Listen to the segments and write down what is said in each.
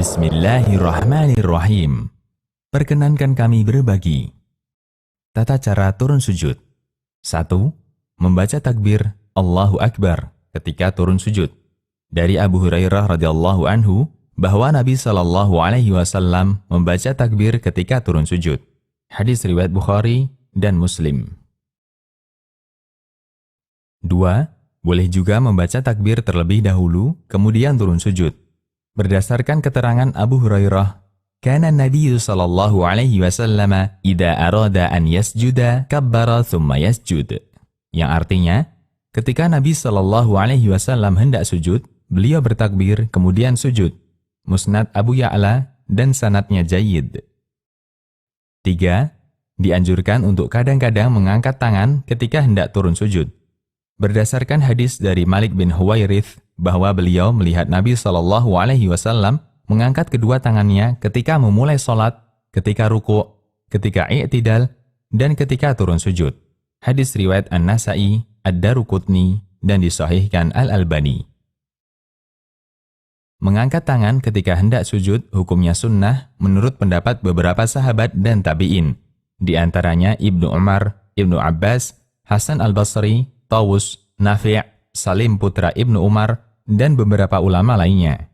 Bismillahirrahmanirrahim. Perkenankan kami berbagi. Tata cara turun sujud. 1. Membaca takbir Allahu Akbar ketika turun sujud. Dari Abu Hurairah radhiyallahu anhu bahwa Nabi Shallallahu alaihi wasallam membaca takbir ketika turun sujud. Hadis riwayat Bukhari dan Muslim. 2. Boleh juga membaca takbir terlebih dahulu kemudian turun sujud. Berdasarkan keterangan Abu Hurairah, kana Nabi sallallahu alaihi wasallam idza arada an yasjuda kabbara tsumma yasjud. Yang artinya, ketika Nabi sallallahu alaihi wasallam hendak sujud, beliau bertakbir kemudian sujud. Musnad Abu Ya'la dan sanadnya jayyid. 3. Dianjurkan untuk kadang-kadang mengangkat tangan ketika hendak turun sujud. Berdasarkan hadis dari Malik bin Huwairith bahwa beliau melihat Nabi Shallallahu alaihi wasallam mengangkat kedua tangannya ketika memulai sholat, ketika ruku', ketika i'tidal, dan ketika turun sujud. Hadis riwayat An-Nasa'i, Ad-Daruqutni, dan disahihkan Al-Albani. Mengangkat tangan ketika hendak sujud hukumnya sunnah menurut pendapat beberapa sahabat dan tabi'in. Di antaranya Ibnu Umar, Ibnu Abbas, Hasan Al-Basri, Tawus, Nafi', Salim putra Ibnu Umar, dan beberapa ulama lainnya.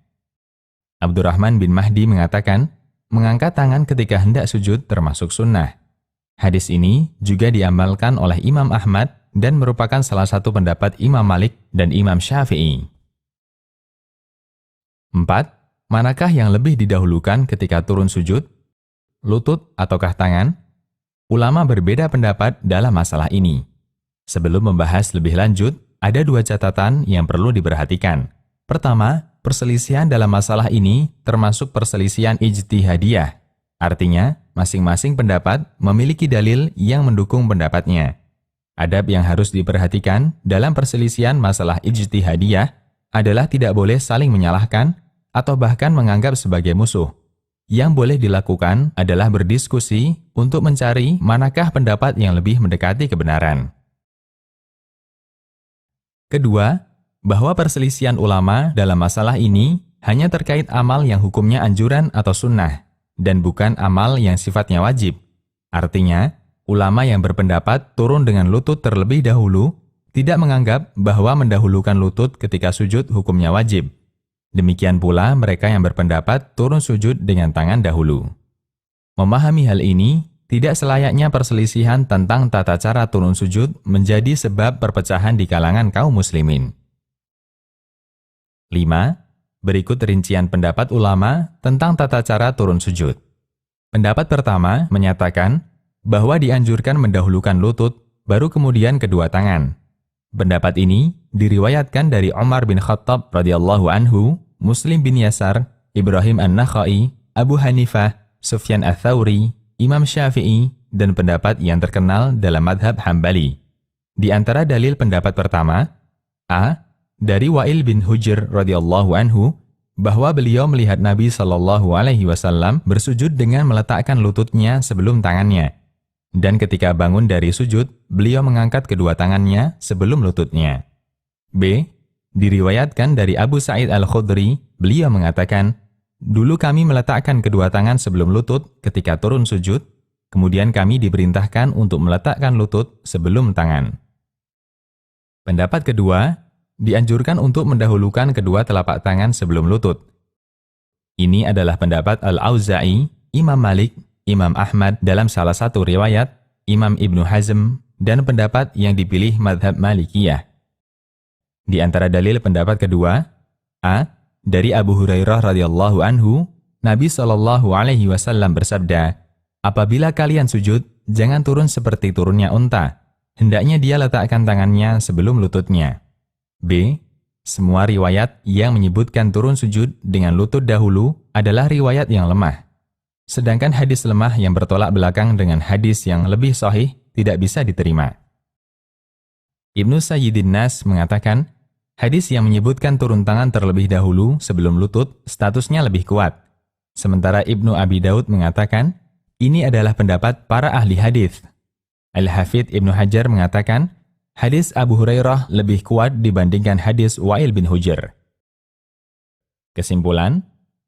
Abdurrahman bin Mahdi mengatakan, mengangkat tangan ketika hendak sujud termasuk sunnah. Hadis ini juga diamalkan oleh Imam Ahmad dan merupakan salah satu pendapat Imam Malik dan Imam Syafi'i. 4. Manakah yang lebih didahulukan ketika turun sujud? Lutut ataukah tangan? Ulama berbeda pendapat dalam masalah ini. Sebelum membahas lebih lanjut, ada dua catatan yang perlu diperhatikan. Pertama, perselisihan dalam masalah ini termasuk perselisihan ijtihadiyah. Artinya, masing-masing pendapat memiliki dalil yang mendukung pendapatnya. Adab yang harus diperhatikan dalam perselisihan masalah ijtihadiyah adalah tidak boleh saling menyalahkan atau bahkan menganggap sebagai musuh. Yang boleh dilakukan adalah berdiskusi untuk mencari manakah pendapat yang lebih mendekati kebenaran. Kedua, bahwa perselisihan ulama dalam masalah ini hanya terkait amal yang hukumnya anjuran atau sunnah, dan bukan amal yang sifatnya wajib. Artinya, ulama yang berpendapat turun dengan lutut terlebih dahulu tidak menganggap bahwa mendahulukan lutut ketika sujud hukumnya wajib. Demikian pula mereka yang berpendapat turun sujud dengan tangan dahulu. Memahami hal ini, tidak selayaknya perselisihan tentang tata cara turun sujud menjadi sebab perpecahan di kalangan kaum muslimin. 5. Berikut rincian pendapat ulama tentang tata cara turun sujud. Pendapat pertama menyatakan bahwa dianjurkan mendahulukan lutut, baru kemudian kedua tangan. Pendapat ini diriwayatkan dari Umar bin Khattab radhiyallahu anhu, Muslim bin Yasar, Ibrahim An-Nakhai, Abu Hanifah, Sufyan Ats-Tsauri, Imam Syafi'i, dan pendapat yang terkenal dalam madhab Hambali. Di antara dalil pendapat pertama, A. Dari Wa'il bin Hujr radhiyallahu anhu, bahwa beliau melihat Nabi Shallallahu alaihi wasallam bersujud dengan meletakkan lututnya sebelum tangannya. Dan ketika bangun dari sujud, beliau mengangkat kedua tangannya sebelum lututnya. B. Diriwayatkan dari Abu Sa'id Al-Khudri, beliau mengatakan, dulu kami meletakkan kedua tangan sebelum lutut ketika turun sujud, kemudian kami diperintahkan untuk meletakkan lutut sebelum tangan. Pendapat kedua, dianjurkan untuk mendahulukan kedua telapak tangan sebelum lutut. Ini adalah pendapat Al-Auza'i, Imam Malik, Imam Ahmad dalam salah satu riwayat, Imam Ibnu Hazm, dan pendapat yang dipilih madhab Malikiyah. Di antara dalil pendapat kedua, A. Dari Abu Hurairah radhiyallahu anhu, Nabi Shallallahu alaihi wasallam bersabda, apabila kalian sujud, jangan turun seperti turunnya unta. Hendaknya dia letakkan tangannya sebelum lututnya. B. Semua riwayat yang menyebutkan turun sujud dengan lutut dahulu adalah riwayat yang lemah. Sedangkan hadis lemah yang bertolak belakang dengan hadis yang lebih sahih tidak bisa diterima. Ibnu Sayyidin Nas mengatakan, hadis yang menyebutkan turun tangan terlebih dahulu sebelum lutut statusnya lebih kuat. Sementara Ibnu Abi Daud mengatakan, ini adalah pendapat para ahli hadis. Al-Hafidz Ibnu Hajar mengatakan, hadis Abu Hurairah lebih kuat dibandingkan hadis Wa'il bin Hujr. Kesimpulan,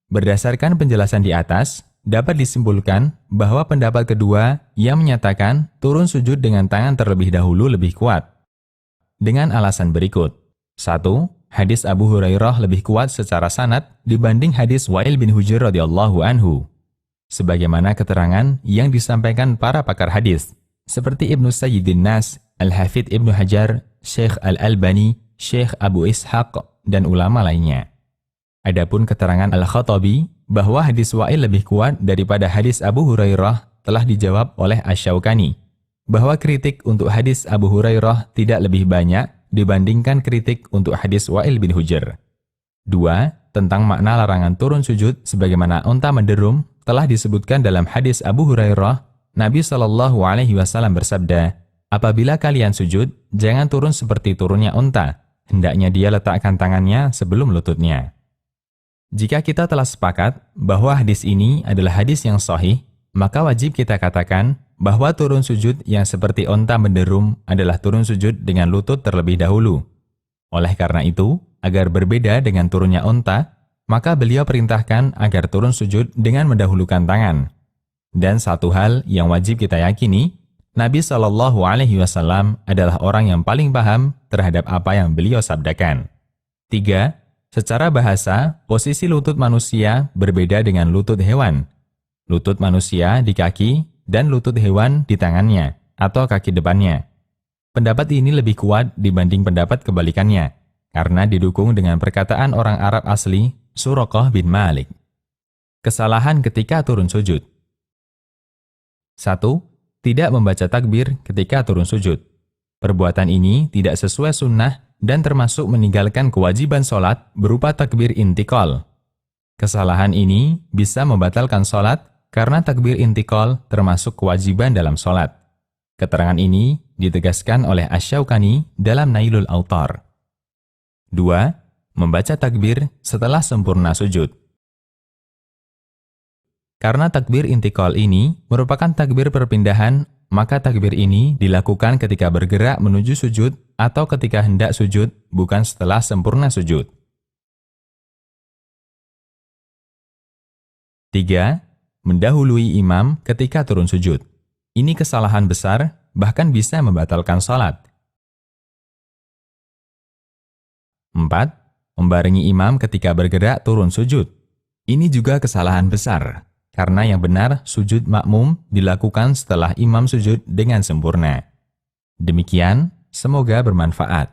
Berdasarkan penjelasan di atas, dapat disimpulkan bahwa pendapat kedua yang menyatakan turun sujud dengan tangan terlebih dahulu lebih kuat. Dengan alasan berikut. 1. Hadis Abu Hurairah lebih kuat secara sanad dibanding hadis Wa'il bin Hujr radhiyallahu anhu. Sebagaimana keterangan yang disampaikan para pakar hadis, seperti Ibnu Sayyidin Nas, Al-Hafidh Ibnu Hajar, Syekh Al-Albani, Syekh Abu Ishaq, dan ulama lainnya. Adapun keterangan Al-Khattabi bahwa hadis Wa'il lebih kuat daripada hadis Abu Hurairah telah dijawab oleh Asy-Syaukani, bahwa kritik untuk hadis Abu Hurairah tidak lebih banyak dibandingkan kritik untuk hadis Wa'il bin Hujr. 2. Tentang makna larangan turun sujud sebagaimana unta menderum telah disebutkan dalam hadis Abu Hurairah, Nabi SAW bersabda, "Apabila kalian sujud, jangan turun seperti turunnya unta, hendaknya dia letakkan tangannya sebelum lututnya." Jika kita telah sepakat bahwa hadis ini adalah hadis yang sahih, maka wajib kita katakan bahwa turun sujud yang seperti unta menderum adalah turun sujud dengan lutut terlebih dahulu. Oleh karena itu, agar berbeda dengan turunnya unta, maka beliau perintahkan agar turun sujud dengan mendahulukan tangan. Dan satu hal yang wajib kita yakini, Nabi SAW adalah orang yang paling paham terhadap apa yang beliau sabdakan. 3. Secara bahasa, posisi lutut manusia berbeda dengan lutut hewan. Lutut manusia di kaki dan lutut hewan di tangannya atau kaki depannya. Pendapat ini lebih kuat dibanding pendapat kebalikannya, karena didukung dengan perkataan orang Arab asli, Suraqah bin Malik. Kesalahan ketika turun sujud. 1. Tidak membaca takbir ketika turun sujud. Perbuatan ini tidak sesuai sunnah dan termasuk meninggalkan kewajiban sholat berupa takbir intikal. Kesalahan ini bisa membatalkan sholat karena takbir intikal termasuk kewajiban dalam sholat. Keterangan ini ditegaskan oleh Asy-Syaukani dalam Nailul Autar. 2. Membaca takbir setelah sempurna sujud. Karena takbir intikal ini merupakan takbir perpindahan, maka takbir ini dilakukan ketika bergerak menuju sujud atau ketika hendak sujud, bukan setelah sempurna sujud. 3. Mendahului imam ketika turun sujud. Ini kesalahan besar, bahkan bisa membatalkan sholat. 4. Membarengi imam ketika bergerak turun sujud. Ini juga kesalahan besar, karena yang benar sujud makmum dilakukan setelah imam sujud dengan sempurna. Demikian, semoga bermanfaat.